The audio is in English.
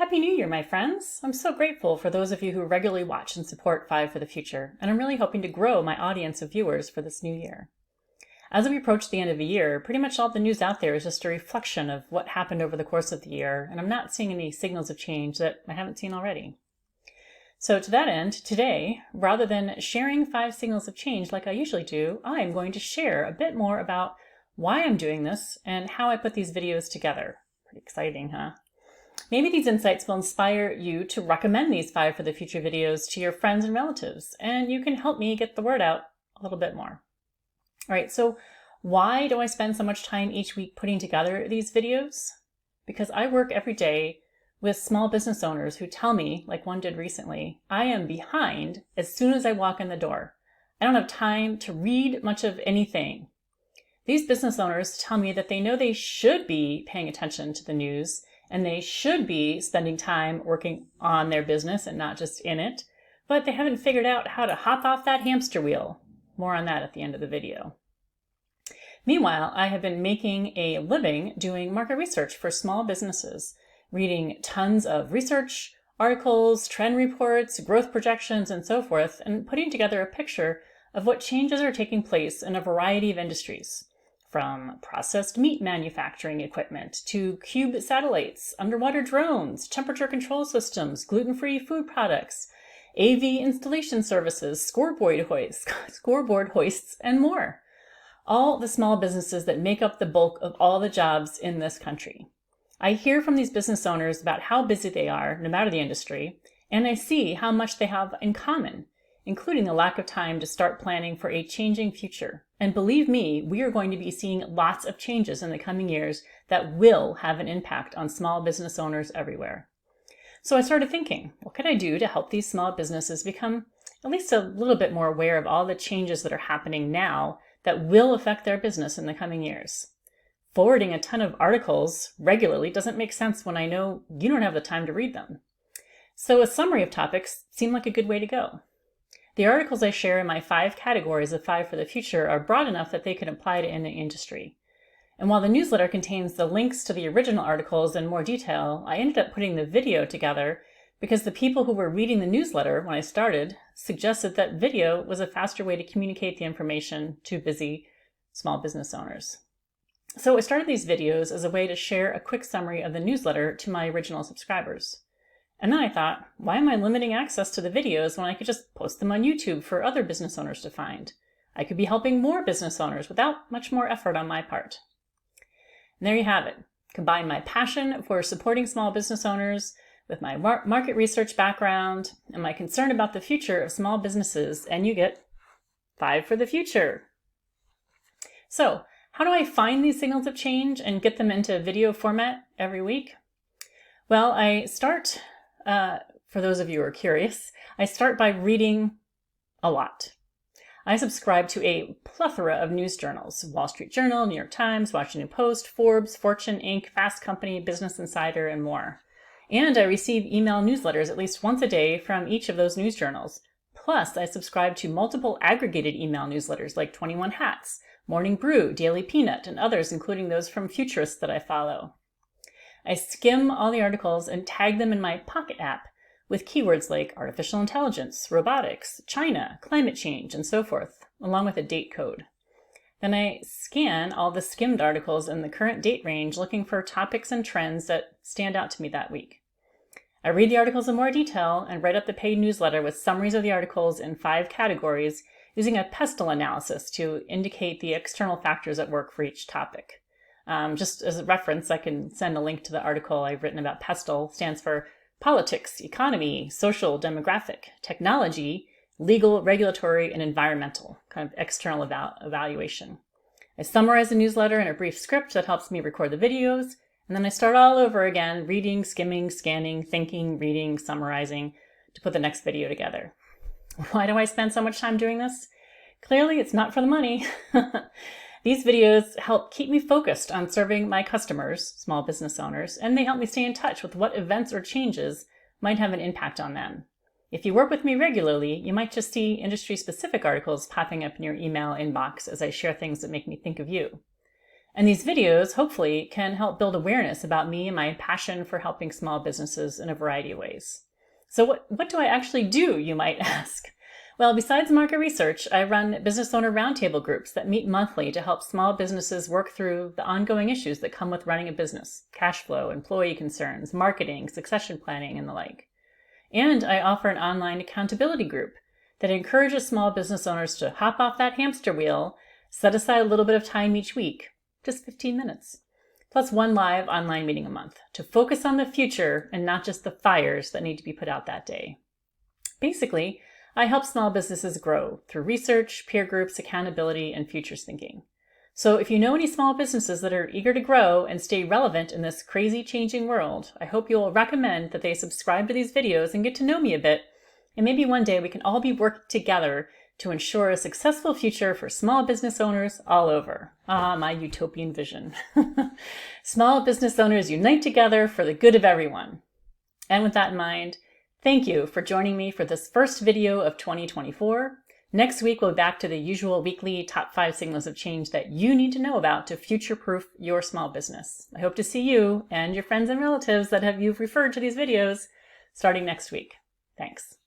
Happy New Year, my friends! I'm so grateful for those of you who regularly watch and support Five for the Future, and I'm really hoping to grow my audience of viewers for this new year. As we approach the end of the year, pretty much all the news out there is just a reflection of what happened over the course of the year, and I'm not seeing any signals of change that I haven't seen already. So to that end, today, rather than sharing 5 signals of change like I usually do, I'm going to share a bit more about why I'm doing this and how I put these videos together. Pretty exciting, huh? Maybe these insights will inspire you to recommend these Five for the Future videos to your friends and relatives, and you can help me get the word out a little bit more. All right, so why do I spend so much time each week putting together these videos? Because I work every day with small business owners who tell me, like one did recently, I am behind as soon as I walk in the door. I don't have time to read much of anything. These business owners tell me that they know they should be paying attention to the news and they should be spending time working on their business and not just in it, but they haven't figured out how to hop off that hamster wheel. More on that at the end of the video. Meanwhile, I have been making a living doing market research for small businesses, reading tons of research, articles, trend reports, growth projections, and so forth, and putting together a picture of what changes are taking place in a variety of industries. From processed meat manufacturing equipment to cube satellites, underwater drones, temperature control systems, gluten-free food products, AV installation services, scoreboard hoists, and more. All the small businesses that make up the bulk of all the jobs in this country. I hear from these business owners about how busy they are, no matter the industry, and I see how much they have in common, including the lack of time to start planning for a changing future. And believe me, we are going to be seeing lots of changes in the coming years that will have an impact on small business owners everywhere. So I started thinking, what could I do to help these small businesses become at least a little bit more aware of all the changes that are happening now that will affect their business in the coming years? Forwarding a ton of articles regularly doesn't make sense when I know you don't have the time to read them. So a summary of topics seemed like a good way to go. The articles I share in my 5 categories of Five for the Future are broad enough that they can apply to any industry. And while the newsletter contains the links to the original articles in more detail, I ended up putting the video together because the people who were reading the newsletter when I started suggested that video was a faster way to communicate the information to busy small business owners. So I started these videos as a way to share a quick summary of the newsletter to my original subscribers. And then I thought, why am I limiting access to the videos when I could just post them on YouTube for other business owners to find? I could be helping more business owners without much more effort on my part. And there you have it. Combine my passion for supporting small business owners with my market research background and my concern about the future of small businesses, and you get Five for the Future. So, how do I find these signals of change and get them into video format every week? Well, I start, for those of you who are curious, I start by reading a lot. I subscribe to a plethora of news journals: Wall Street Journal, New York Times, Washington Post, Forbes, Fortune, Inc., Fast Company, Business Insider, and more. And I receive email newsletters at least once a day from each of those news journals. Plus, I subscribe to multiple aggregated email newsletters like 21 Hats, Morning Brew, Daily Peanut, and others, including those from futurists that I follow. I skim all the articles and tag them in my Pocket app with keywords like artificial intelligence, robotics, China, climate change, and so forth, along with a date code. Then I scan all the skimmed articles in the current date range looking for topics and trends that stand out to me that week. I read the articles in more detail and write up the paid newsletter with summaries of the articles in 5 categories using a pestle analysis to indicate the external factors at work for each topic. Just as a reference, I can send a link to the article I've written about pestle. Stands for politics, economy, social, demographic, technology, legal, regulatory, and environmental, kind of external evaluation. I summarize the newsletter in a brief script that helps me record the videos, and then I start all over again, reading, skimming, scanning, thinking, reading, summarizing, to put the next video together. Why do I spend so much time doing this? Clearly, it's not for the money. These videos help keep me focused on serving my customers, small business owners, and they help me stay in touch with what events or changes might have an impact on them. If you work with me regularly, you might just see industry-specific articles popping up in your email inbox as I share things that make me think of you. And these videos, hopefully, can help build awareness about me and my passion for helping small businesses in a variety of ways. So what do I actually do, you might ask? Well, besides market research, I run business owner roundtable groups that meet monthly to help small businesses work through the ongoing issues that come with running a business: cash flow, employee concerns, marketing, succession planning, and the like. And I offer an online accountability group that encourages small business owners to hop off that hamster wheel, set aside a little bit of time each week, just 15 minutes, plus one live online meeting a month to focus on the future and not just the fires that need to be put out that day. Basically, I help small businesses grow through research, peer groups, accountability, and futures thinking. So if you know any small businesses that are eager to grow and stay relevant in this crazy changing world, I hope you'll recommend that they subscribe to these videos and get to know me a bit. And maybe one day we can all be working together to ensure a successful future for small business owners all over. Ah, my utopian vision. Small business owners unite together for the good of everyone. And with that in mind, thank you for joining me for this first video of 2024. Next week, we'll be back to the usual weekly top 5 signals of change that you need to know about to future-proof your small business. I hope to see you and your friends and relatives that you've referred to these videos starting next week. Thanks.